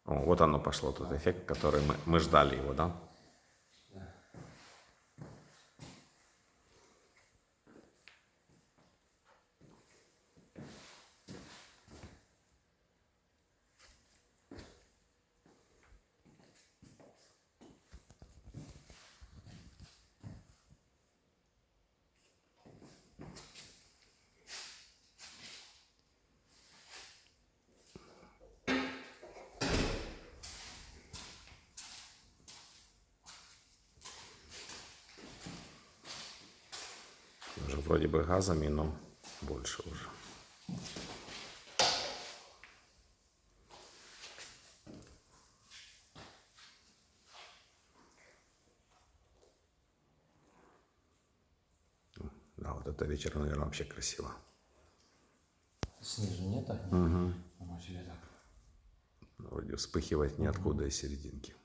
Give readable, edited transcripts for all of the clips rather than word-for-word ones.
О, вот оно пошло, тот эффект, который мы ждали его, да? Уже вроде бы газами, но больше уже. Да, вот это вечер, наверное, вообще красиво. Снизу нет огня? Угу. Оно себе так. Вроде вспыхивает ниоткуда из серединки.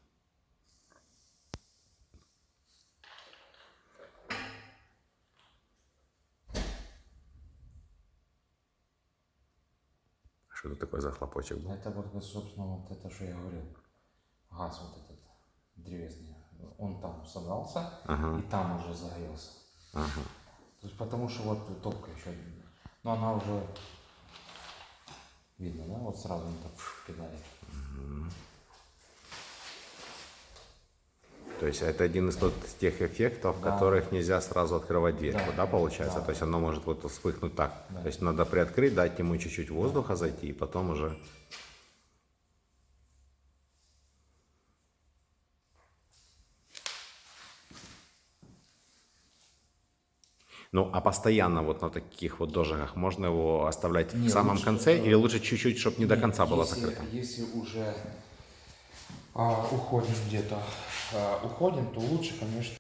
Что это такое за хлопочек был? Это вот, собственно, вот это, что я говорил. Газ вот этот древесный. Он там собрался, и там уже загорелся. Ага. То есть потому что вот топка еще. Но она уже видно, да? Вот сразу он так кидает. То есть это один из тех эффектов, да, которых нельзя сразу открывать дверьку, да, получается? Да. То есть оно может вот вспыхнуть так. Да. То есть надо приоткрыть, дать ему чуть-чуть воздуха зайти, и потом уже... Ну, а постоянно вот на таких вот дожигах можно его оставлять в самом конце, или лучше чуть-чуть, чтобы не до конца было закрыто? Если уже уходим где-то, то лучше, конечно.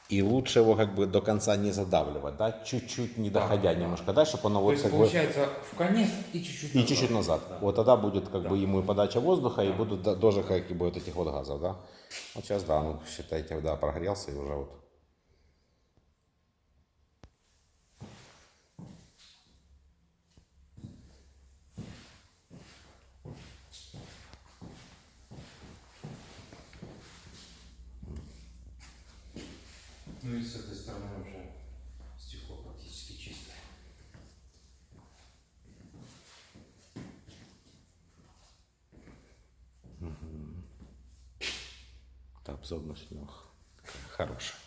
И лучше его как бы до конца не задавливать, да? Чуть-чуть не доходя немножко, да, чтобы оно вот есть, как получается, в конец и чуть-чуть назад. И чуть-чуть назад. Да. Вот тогда будет как бы ему и подача воздуха, и будут тоже как бы вот этих вот газов, да? Вот сейчас, да, ну, считайте, да, прогрелся и уже вот. Ну и с этой стороны уже стекло практически чистое. Да, обзорность у него хорошая.